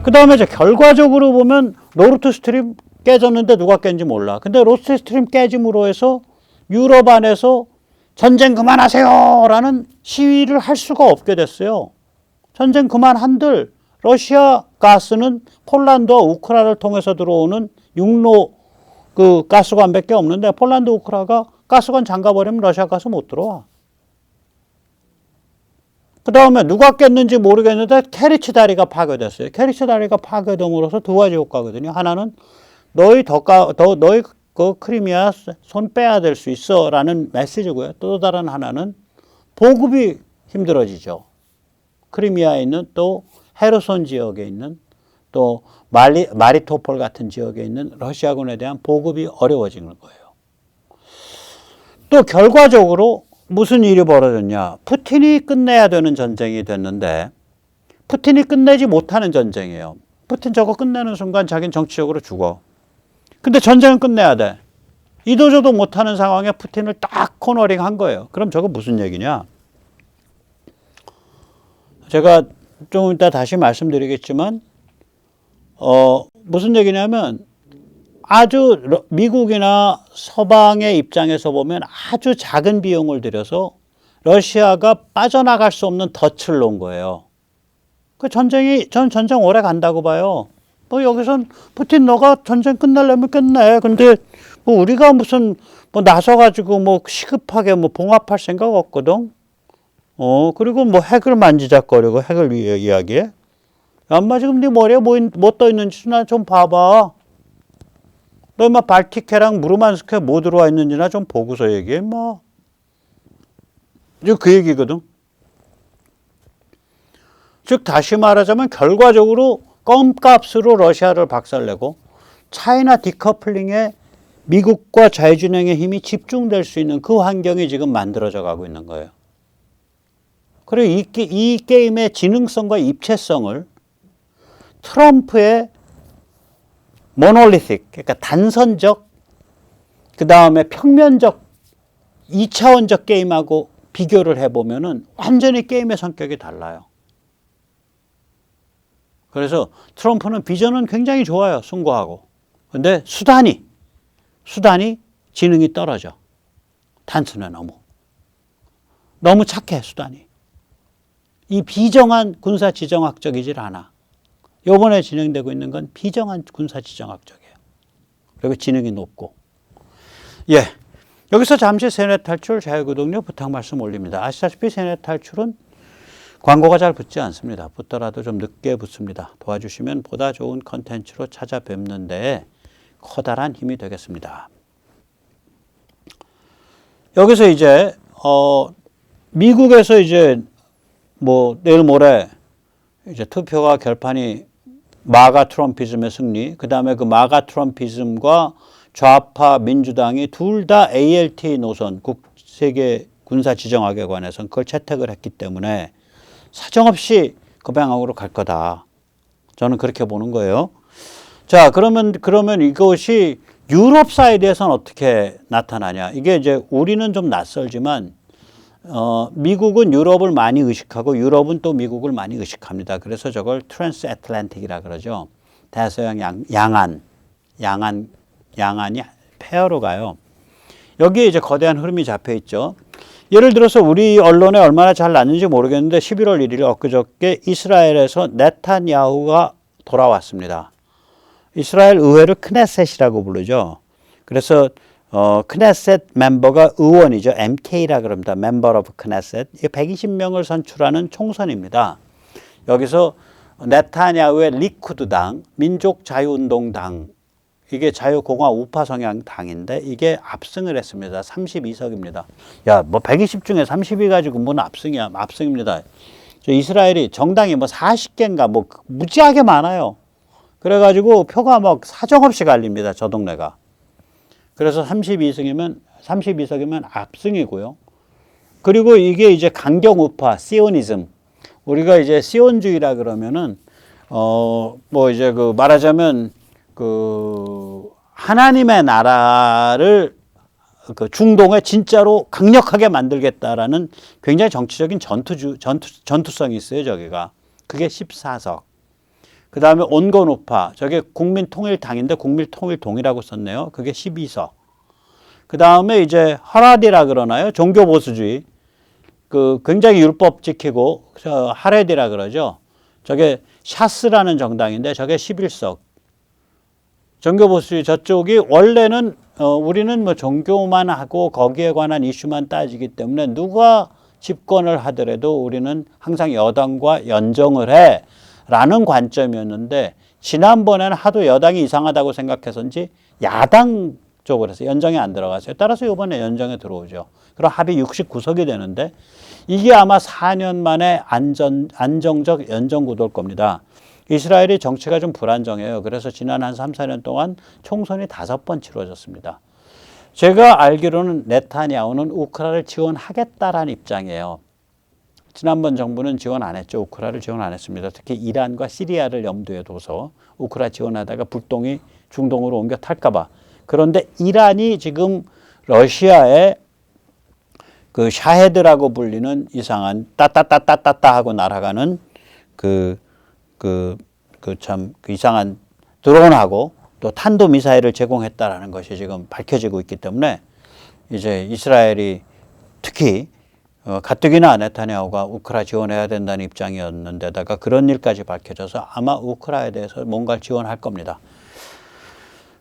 그 다음에 이제 결과적으로 보면 노르트 스트림 깨졌는데 누가 깬지 몰라. 근데 노르트 스트림 깨짐으로 해서 유럽 안에서 전쟁 그만하세요 라는 시위를 할 수가 없게 됐어요. 전쟁 그만한들 러시아 가스는 폴란드와 우크라이나를 통해서 들어오는 육로 그 가스관밖에 없는데 폴란드 우크라이나가 가스관 잠가버리면 러시아 가스 못 들어와. 그 다음에 누가 깼는지 모르겠는데 케리치 다리가 파괴됐어요. 케리치 다리가 파괴됨으로써 두 가지 효과거든요. 하나는 너희 그 크리미아 손 빼야 될 수 있어 라는 메시지고요. 또 다른 하나는 보급이 힘들어지죠. 크리미아에 있는 또 헤르손 지역에 있는 또 마리토폴 같은 지역에 있는 러시아군에 대한 보급이 어려워지는 거예요. 또 결과적으로 무슨 일이 벌어졌냐. 푸틴이 끝내야 되는 전쟁이 됐는데 푸틴이 끝내지 못하는 전쟁이에요. 푸틴 저거 끝내는 순간 자기는 정치적으로 죽어. 근데 전쟁은 끝내야 돼. 이도저도 못하는 상황에 푸틴을 딱 코너링 한 거예요. 그럼 저거 무슨 얘기냐. 제가 좀 이따 다시 말씀드리겠지만 무슨 얘기냐면 아주 미국이나 서방의 입장에서 보면 아주 작은 비용을 들여서 러시아가 빠져나갈 수 없는 덫을 놓은 거예요. 전 전쟁 오래 간다고 봐요. 뭐 여기선 푸틴 너가 전쟁 끝내려면 끝내. 근데 뭐 우리가 무슨 뭐 나서가지고 뭐 시급하게 뭐 봉합할 생각 없거든. 그리고 뭐 핵을 만지작거리고 핵을 이야기해. 엄마 지금 네 머리에 뭐 떠 있는지 나 좀 봐봐. 너 인마 발티케랑 무르만스크에 뭐 들어와 있는지나 좀 보고서 얘기해, 인마. 그 얘기거든. 즉 다시 말하자면 결과적으로 껌값으로 러시아를 박살내고 차이나 디커플링에 미국과 자유진영의 힘이 집중될 수 있는 그 환경이 지금 만들어져 가고 있는 거예요. 그리고 이 게임의 지능성과 입체성을 트럼프의 모놀리틱, 그러니까 단선적, 그 다음에 평면적, 2차원적 게임하고 비교를 해보면은 완전히 게임의 성격이 달라요. 그래서 트럼프는 비전은 굉장히 좋아요. 숭고하고. 근데 수단이 지능이 떨어져. 단순해 너무 착해 수단이. 이 비정한 군사지정학적이질 않아. 요번에 진행되고 있는 건 비정한 군사지정학적이에요. 그리고 지능이 높고. 예. 여기서 잠시 세뇌 탈출 자유구독료 부탁 말씀 올립니다. 아시다시피 세뇌 탈출은 광고가 잘 붙지 않습니다. 붙더라도 좀 늦게 붙습니다. 도와주시면 보다 좋은 컨텐츠로 찾아뵙는 데 커다란 힘이 되겠습니다. 여기서 이제 미국에서 이제 뭐 내일 모레 이제 투표가 결판이 마가 트럼피즘의 승리, 그 다음에 그 마가 트럼피즘과 좌파 민주당이 둘 다 ALT 노선, 세계 군사 지정학에 관해서 그걸 채택을 했기 때문에 사정없이 그 방향으로 갈 거다. 저는 그렇게 보는 거예요. 자, 그러면 이것이 유럽 사이드에서는 어떻게 나타나냐. 이게 이제 우리는 좀 낯설지만 미국은 유럽을 많이 의식하고 유럽은 또 미국을 많이 의식합니다. 그래서 저걸 트랜스 애틀랜틱이라 그러죠. 대서양 양안이 페어로 가요. 여기에 이제 거대한 흐름이 잡혀 있죠. 예를 들어서 우리 언론에 얼마나 잘 났는지 모르겠는데 11월 1일 엊그저께 이스라엘에서 네탄야후가 돌아왔습니다. 이스라엘 의회를 크네셋이라고 부르죠. 그래서 크네셋 멤버가 의원이죠. MK라 그럽니다. 멤버 오브 크네셋. 120명을 선출하는 총선입니다. 여기서 네타냐후의 리쿠드당, 민족자유운동당, 이게 자유공화 우파 성향 당인데 이게 압승을 했습니다. 32석입니다. 야, 뭐 120 중에 30이 가지고 뭔 압승이야. 압승입니다. 이스라엘이 정당이 뭐 40개인가 뭐 무지하게 많아요. 그래가지고 표가 막 사정없이 갈립니다. 저 동네가. 그래서 32석이면 압승이고요. 그리고 이게 이제 강경 우파, 시오니즘. 우리가 이제 시온주의라 그러면은, 뭐 이제 그 말하자면 그 하나님의 나라를 그 중동에 진짜로 강력하게 만들겠다라는 굉장히 정치적인 전투성이 있어요, 저기가. 그게 14석. 그 다음에 온건우파, 저게 국민통일당인데 국민통일동이라고 썼네요. 그게 12석. 그 다음에 이제 하라디라 그러나요? 종교보수주의. 그 굉장히 율법 지키고 하레디라 그러죠. 저게 샤스라는 정당인데 저게 11석. 종교보수주의 저쪽이 원래는 우리는 뭐 종교만 하고 거기에 관한 이슈만 따지기 때문에 누가 집권을 하더라도 우리는 항상 여당과 연정을 해 라는 관점이었는데 지난번에는 하도 여당이 이상하다고 생각해서인지 야당 쪽으로 해서 연정에 안 들어갔어요. 따라서 이번에 연정에 들어오죠. 그럼 합이 69석이 되는데 이게 아마 4년 만에 안정적 연정 구도일 겁니다. 이스라엘이 정치가 좀 불안정해요. 그래서 지난 한 3, 4년 동안 총선이 5번 치러졌습니다. 제가 알기로는 네타냐후는 우크라이나를 지원하겠다라는 입장이에요. 지난번 정부는 지원 안 했죠. 우크라이나를 지원 안 했습니다. 특히 이란과 시리아를 염두에 둬서 우크라이나 지원하다가 불똥이 중동으로 옮겨 탈까 봐. 그런데 이란이 지금 러시아의 그 샤헤드라고 불리는 이상한 따따따따따따 하고 날아가는 그 이상한 드론하고 또 탄도미사일을 제공했다라는 것이 지금 밝혀지고 있기 때문에 이제 이스라엘이 특히 가뜩이나 네타냐후가 우크라이나 지원해야 된다는 입장이었는데다가 그런 일까지 밝혀져서 아마 우크라이나에 대해서 뭔가를 지원할 겁니다.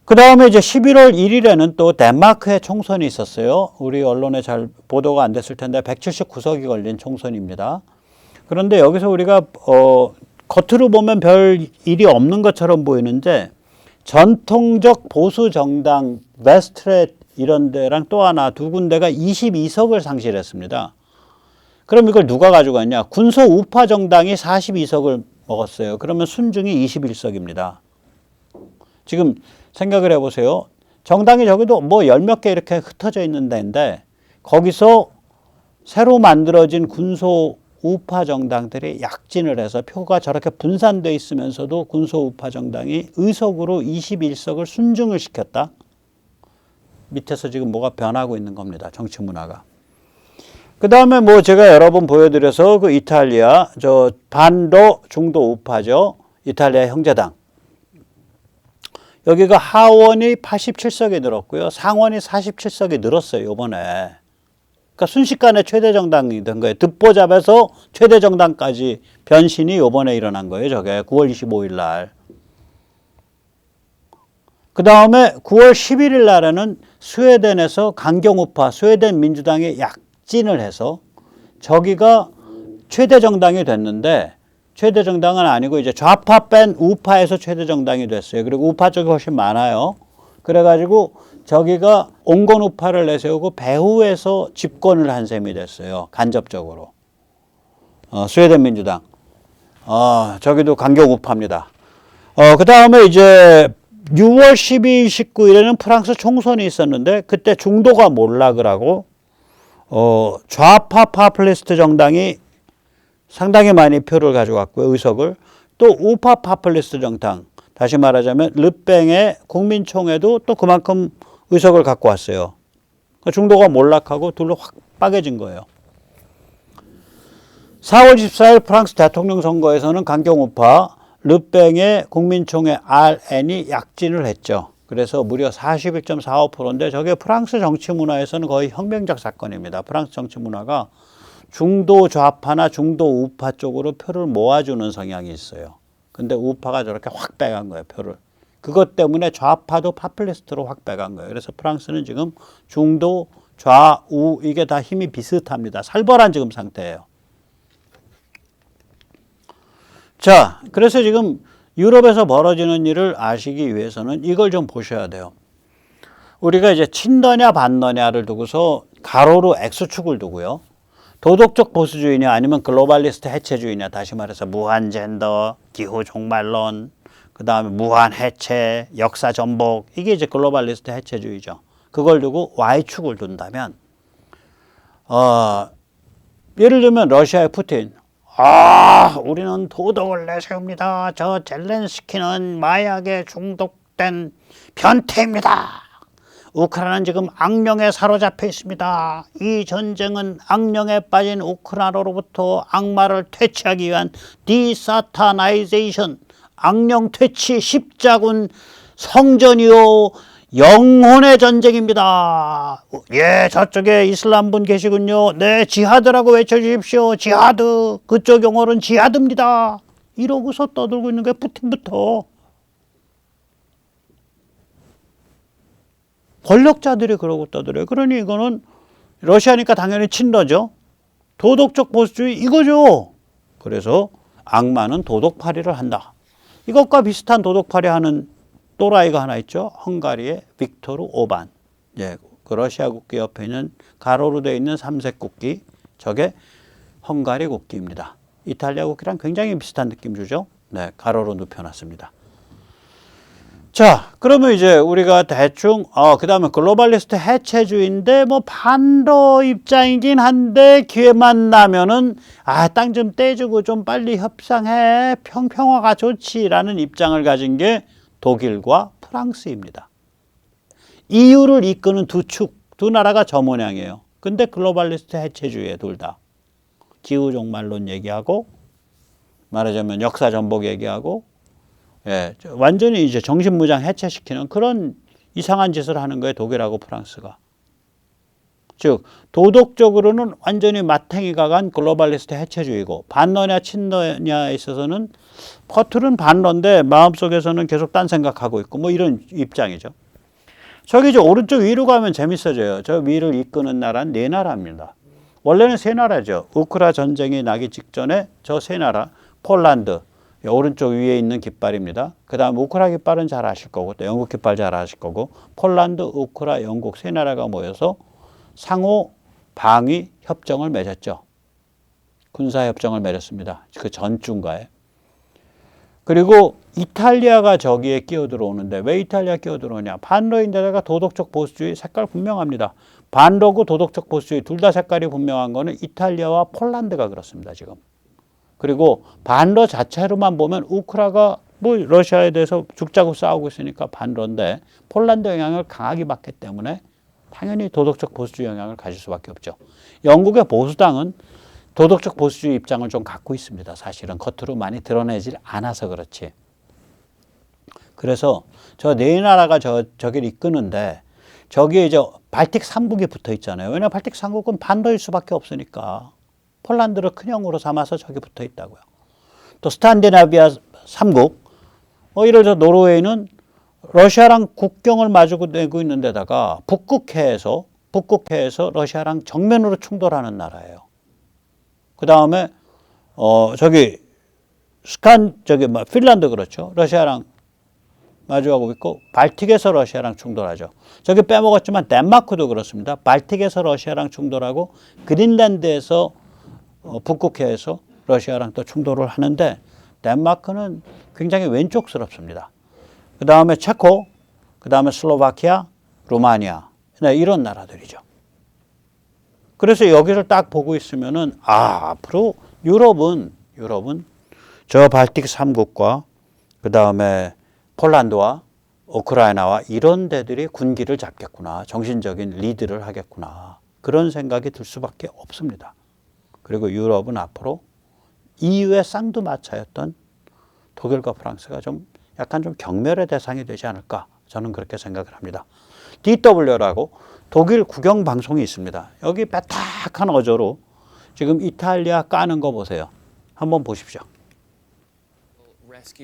그 다음에 이제 11월 1일에는 또 덴마크의 총선이 있었어요. 우리 언론에 잘 보도가 안 됐을 텐데 179석이 걸린 총선입니다. 그런데 여기서 우리가 겉으로 보면 별 일이 없는 것처럼 보이는데 전통적 보수 정당 웨스트렛 이런 데랑 또 하나 두 군데가 22석을 상실했습니다. 그럼 이걸 누가 가져갔냐? 군소 우파 정당이 42석을 먹었어요. 그러면 순중이 21석입니다. 지금 생각을 해보세요. 정당이 저기도 뭐 10몇 개 이렇게 흩어져 있는 데인데 거기서 새로 만들어진 군소 우파 정당들이 약진을 해서 표가 저렇게 분산되어 있으면서도 군소 우파 정당이 의석으로 21석을 순중을 시켰다. 밑에서 지금 뭐가 변하고 있는 겁니다. 정치 문화가. 그 다음에 뭐 제가 여러 번 보여드려서 그 이탈리아 저 반도 중도 우파죠. 이탈리아 형제당. 여기가 하원이 87석이 늘었고요. 상원이 47석이 늘었어요. 이번에. 그러니까 순식간에 최대 정당이 된 거예요. 듣보잡에서 최대 정당까지 변신이 이번에 일어난 거예요. 저게 9월 25일 날. 그 다음에 9월 11일 날에는 스웨덴에서 강경우파 스웨덴 민주당이 약진을 해서 저기가 최대 정당이 됐는데 최대 정당은 아니고 이제 좌파 뺀 우파에서 최대 정당이 됐어요. 그리고 우파 쪽이 훨씬 많아요. 그래가지고 저기가 온건 우파를 내세우고 배후에서 집권을 한 셈이 됐어요. 간접적으로. 스웨덴 민주당. 저기도 강경 우파입니다. 그 다음에 이제 6월 12일, 19일에는 프랑스 총선이 있었는데 그때 중도가 몰락을 하고 좌파 파퓰리스트 정당이 상당히 많이 표를 가져갔고요. 의석을. 또 우파 파퓰리스트 정당. 다시 말하자면 르팽의 국민총회도 또 그만큼 의석을 갖고 왔어요. 중도가 몰락하고 둘로 확 빠개진 거예요. 4월 14일 프랑스 대통령 선거에서는 강경우파 르팽의 국민총회 RN이 약진을 했죠. 그래서 무려 41.45%인데 저게 프랑스 정치 문화에서는 거의 혁명적 사건입니다. 프랑스 정치 문화가 중도 좌파나 중도 우파 쪽으로 표를 모아주는 성향이 있어요. 근데 우파가 저렇게 확 빼간 거예요, 표를. 그것 때문에 좌파도 파퓰리스트로 확 빼간 거예요. 그래서 프랑스는 지금 중도, 좌우 이게 다 힘이 비슷합니다. 살벌한 지금 상태예요. 자, 그래서 지금 유럽에서 벌어지는 일을 아시기 위해서는 이걸 좀 보셔야 돼요. 우리가 이제 친너냐 반너냐를 두고서 가로로 X축을 두고요. 도덕적 보수주의냐 아니면 글로벌리스트 해체주의냐, 다시 말해서 무한 젠더, 기후 종말론, 그 다음에 무한 해체, 역사 전복, 이게 이제 글로벌리스트 해체주의죠. 그걸 두고 Y축을 둔다면 예를 들면 러시아의 푸틴, 우리는 도덕을 내세웁니다. 저 젤렌스키는 마약에 중독된 변태입니다. 우크라이나는 지금 악령에 사로잡혀 있습니다. 이 전쟁은 악령에 빠진 우크라이나로부터 악마를 퇴치하기 위한 디사타나이제이션, 악령 퇴치 십자군 성전이요 영혼의 전쟁입니다. 예, 저쪽에 이슬람 분 계시군요. 네, 지하드라고 외쳐주십시오. 지하드. 그쪽 용어는 지하드입니다. 이러고서 떠들고 있는 게 푸틴부터. 권력자들이 그러고 떠들어요. 그러니 이거는 러시아니까 당연히 친러죠. 도덕적 보수주의 이거죠. 그래서 악마는 도덕파리를 한다. 이것과 비슷한 도덕파리 하는 또라이가 하나 있죠. 헝가리의 빅토르 오반. 예, 그 러시아 국기 옆에 있는 가로로 되어 있는 삼색 국기. 저게 헝가리 국기입니다. 이탈리아 국기랑 굉장히 비슷한 느낌 주죠. 네, 가로로 눕혀놨습니다. 자, 그러면 이제 우리가 대충 그 다음에 글로벌리스트 해체주의인데 뭐 반러 입장이긴 한데 기회만 나면은 땅 좀 떼주고 좀 빨리 협상해 평화가 좋지라는 입장을 가진 게 독일과 프랑스입니다. EU를 이끄는 두 나라가 저 모양이에요. 근데 글로벌리스트 해체주의에 둘 다 기후종말론 얘기하고 말하자면 역사 전복 얘기하고 예, 완전히 이제 정신무장 해체시키는 그런 이상한 짓을 하는 거예요. 독일하고 프랑스가. 즉 도덕적으로는 완전히 마탱이가 간 글로벌리스트 해체주의고 반러냐 친러냐에 있어서는 겉으로는 반러인데 마음속에서는 계속 딴 생각하고 있고 뭐 이런 입장이죠. 저기 이제 오른쪽 위로 가면 재밌어져요. 저 위를 이끄는 나라는 네 나라입니다. 원래는 세 나라죠. 우크라 전쟁이 나기 직전에 저 세 나라 폴란드 오른쪽 위에 있는 깃발입니다. 그 다음 우크라 깃발은 잘 아실 거고 또 영국 깃발 잘 아실 거고 폴란드, 우크라, 영국 세 나라가 모여서 상호 방위 협정을 맺었죠. 군사협정을 맺었습니다. 그 전주인가에. 그리고 이탈리아가 저기에 끼어들어오는데 왜 이탈리아 끼어들어오냐. 반러인데다가 도덕적 보수주의 색깔 분명합니다. 반러고 도덕적 보수주의 둘 다 색깔이 분명한 거는 이탈리아와 폴란드가 그렇습니다. 지금. 그리고 반러 자체로만 보면 우크라가 뭐 러시아에 대해서 죽자고 싸우고 있으니까 반러인데 폴란드 영향을 강하게 받기 때문에 당연히 도덕적 보수주의 영향을 가질 수밖에 없죠. 영국의 보수당은 도덕적 보수주의 입장을 좀 갖고 있습니다. 사실은 겉으로 많이 드러내질 않아서 그렇지. 그래서 저 네 나라가 저기를 이끄는데 저기에 이제 발틱 3국이 붙어 있잖아요. 왜냐하면 발틱 3국은 반러일 수밖에 없으니까. 폴란드를 큰형으로 삼아서 저기 붙어 있다고요. 또 스칸디나비아 3국, 이를 들어 노르웨이는 러시아랑 국경을 마주고 내고 있는 데다가 북극해에서 러시아랑 정면으로 충돌하는 나라예요. 그 다음에 핀란드 그렇죠. 러시아랑 마주하고 있고 발틱에서 러시아랑 충돌하죠. 저기 빼먹었지만 덴마크도 그렇습니다. 발틱에서 러시아랑 충돌하고 그린란드에서 북극해에서 러시아랑 또 충돌을 하는데 덴마크는 굉장히 왼쪽스럽습니다. 그 다음에 체코, 그 다음에 슬로바키아, 루마니아 네, 이런 나라들이죠. 그래서 여기를 딱 보고 있으면은 앞으로 유럽은 저 발틱 3국과 그 다음에 폴란드와 우크라이나와 이런 데들이 군기를 잡겠구나. 정신적인 리드를 하겠구나. 그런 생각이 들 수밖에 없습니다. 그리고 유럽은 앞으로 EU의 쌍두마차였던 독일과 프랑스가 약간 좀 경멸의 대상이 되지 않을까 저는 그렇게 생각을 합니다. DW라고 독일 국영 방송이 있습니다. 여기 빼딱한 어조로 지금 이탈리아 까는 거 보세요. 한번 보십시오.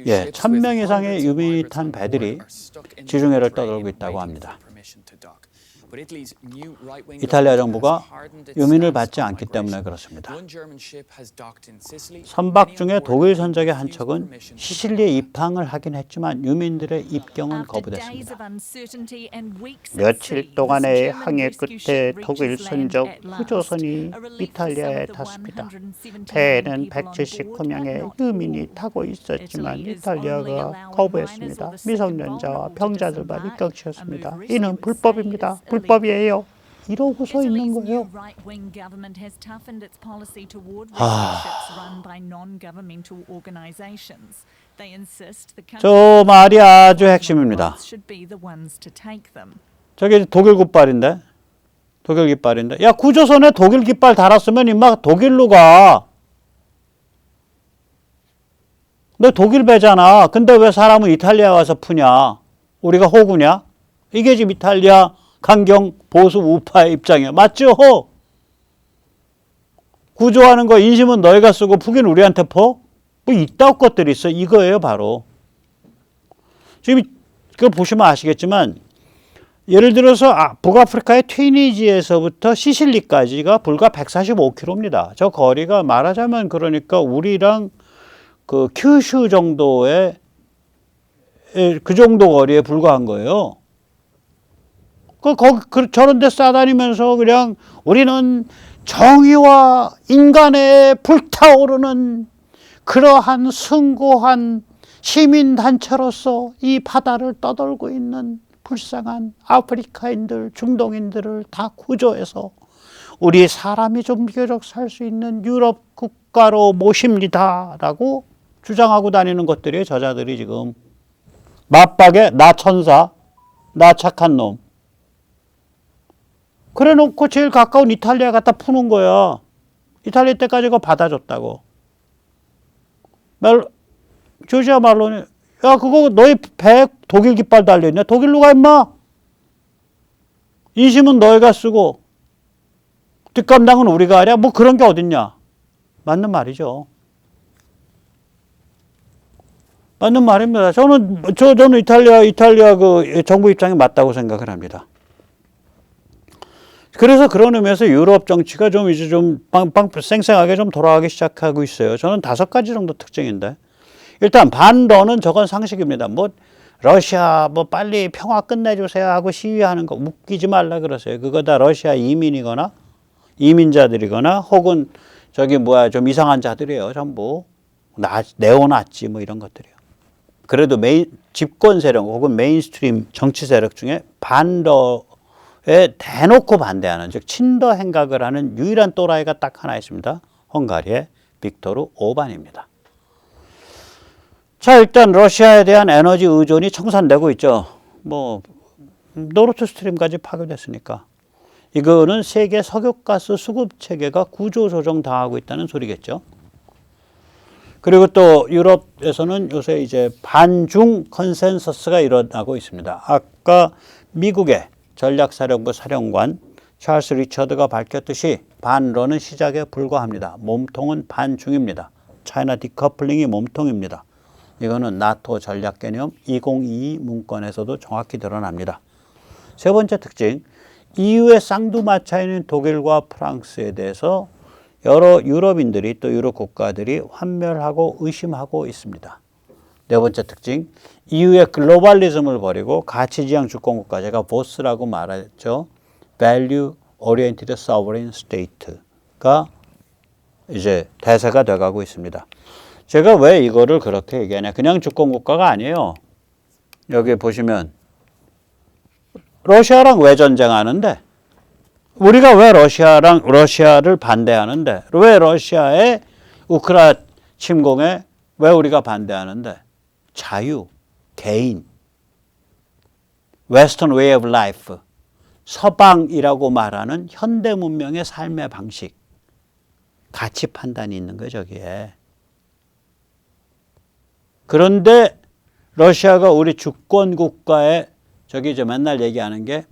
예, 1000명 이상의 유미 탄 배들이 지중해를 떠돌고 있다고 합니다. 이탈리아 정부가 유민을 받지 않기 때문에 그렇습니다. 선박 중에 독일 선적의 한 척은 시실리에 입항을 하긴 했지만 유민들의 입경은 거부됐습니다. 며칠 동안의 항해 끝에 독일 선적 후조선이 이탈리아에 탔습니다. 배에는 179명의 유민이 타고 있었지만 이탈리아가 거부했습니다. 미성년자와 병자들만 입경시켰습니다. 이는 불법입니다. 불법이에요. 이러고서 있는 거예요. 저 말이 아주 핵심입니다. 저게 독일 깃발인데 야 구조선에 독일 깃발 달았으면 임마 독일로 가. 너 독일 배잖아. 근데 왜 사람은 이탈리아 와서 푸냐? 우리가 호구냐? 이게 지금 이탈리아 강경 보수 우파의 입장이야. 맞죠? 구조하는 거 인심은 너희가 쓰고 푸기는 우리한테 퍼? 뭐 이따위 것들이 있어. 이거예요, 바로. 지금 그거 보시면 아시겠지만 예를 들어서 북아프리카의 튀니지에서부터 시실리까지가 불과 145km입니다. 저 거리가 말하자면 그러니까 우리랑 그 큐슈 정도의 그 정도 거리에 불과한 거예요. 저런 데 싸다니면서 그냥 우리는 정의와 인간의 불타오르는 그러한 숭고한 시민단체로서 이 바다를 떠돌고 있는 불쌍한 아프리카인들, 중동인들을 다 구조해서 우리 사람이 좀 비교적 살 수 있는 유럽 국가로 모십니다 라고 주장하고 다니는 것들이 저자들이 지금 맞박에 나 천사, 나 착한 놈 그래 놓고 제일 가까운 이탈리아 갖다 푸는 거야. 이탈리아 때까지 그거 받아줬다고. 조지아 말로니 야 그거 너희 배에 독일 깃발 달려있냐? 독일로 가 임마. 인심은 너희가 쓰고 뒷감당은 우리가 하랴? 뭐 그런 게 어딨냐. 맞는 말이죠. 맞는 말입니다. 저는 이탈리아 그 정부 입장이 맞다고 생각을 합니다. 그래서 그런 의미에서 유럽 정치가 좀 이제 좀 쌩쌩하게 좀 돌아가기 시작하고 있어요. 저는 5가지 정도 특징인데. 일단 반러는 저건 상식입니다. 뭐 러시아 뭐 빨리 평화 끝내주세요 하고 시위하는 거 웃기지 말라 그러세요. 그거 다 러시아 이민이거나 이민자들이거나 혹은 좀 이상한 자들이에요. 전부 네오나치 뭐 이런 것들이에요. 그래도 집권 세력 혹은 메인스트림 정치 세력 중에 반러에 대놓고 반대하는 즉 친러 행각을 하는 유일한 또라이가 딱 하나 있습니다. 헝가리의 빅토르 오반입니다. 자, 일단 러시아에 대한 에너지 의존이 청산되고 있죠. 뭐 노르트 스트림까지 파괴됐으니까. 이거는 세계 석유가스 수급 체계가 구조조정 당하고 있다는 소리겠죠. 그리고 또 유럽에서는 요새 이제 반중 컨센서스가 일어나고 있습니다. 아까 미국의 전략사령부 사령관 찰스 리처드가 밝혔듯이 반러는 시작에 불과합니다. 몸통은 반중입니다. 차이나 디커플링이 몸통입니다. 이거는 나토 전략 개념 2022 문건에서도 정확히 드러납니다. 세 번째 특징, EU의 쌍두마차인 독일과 프랑스에 대해서 여러 유럽인들이 또 유럽 국가들이 환멸하고 의심하고 있습니다. 네 번째 특징, EU의 글로벌리즘을 버리고 가치지향 주권국가, 제가 보스라고 말했죠. Value Oriented Sovereign State가 이제 대세가 돼가고 있습니다. 제가 왜 이거를 그렇게 얘기하냐. 그냥 주권국가가 아니에요. 여기 보시면 러시아랑 왜 전쟁하는데? 우리가 왜 러시아를 반대하는데? 왜 러시아의 우크라이나 침공에 왜 우리가 반대하는데? 자유, 개인, Western Way of Life, 서방이라고 말하는 현대 문명의 삶의 방식, 가치 판단이 있는 거예요, 저기에. 그런데 러시아가 우리 주권 국가에 이제 맨날 얘기하는 게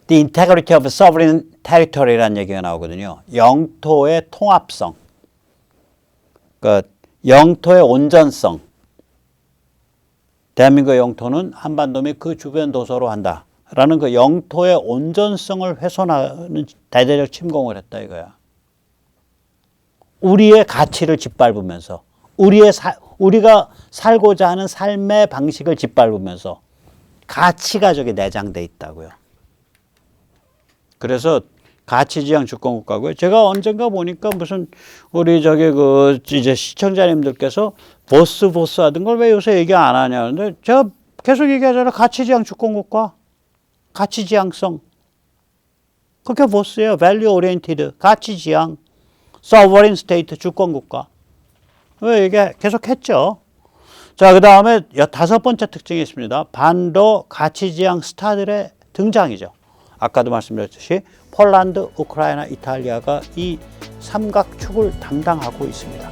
The integrity of sovereign territory라는 얘기가 나오거든요. 영토의 통합성, 그러니까 영토의 온전성. 대한민국의 영토는 한반도 및 그 주변 도서로 한다라는 그 영토의 온전성을 훼손하는 대대적 침공을 했다 이거야. 우리의 가치를 짓밟으면서 우리가 살고자 하는 삶의 방식을 짓밟으면서 가치가 저기 내장돼 있다고요. 그래서 가치지향 주권국가고요. 제가 언젠가 보니까 무슨 우리 이제 시청자님들께서 보스 하던 걸 왜 요새 얘기 안 하냐는데 제가 계속 얘기하잖아요. 가치지향 주권국가, 가치지향성. 그게 보스예요. Value Oriented, 가치지향, Sovereign State, 주권국가. 왜 얘기 계속 했죠. 자, 그 다음에 5번째 특징이 있습니다. 반러 가치지향 스타들의 등장이죠. 아까도 말씀드렸듯이 폴란드, 우크라이나, 이탈리아가 이 삼각축을 담당하고 있습니다.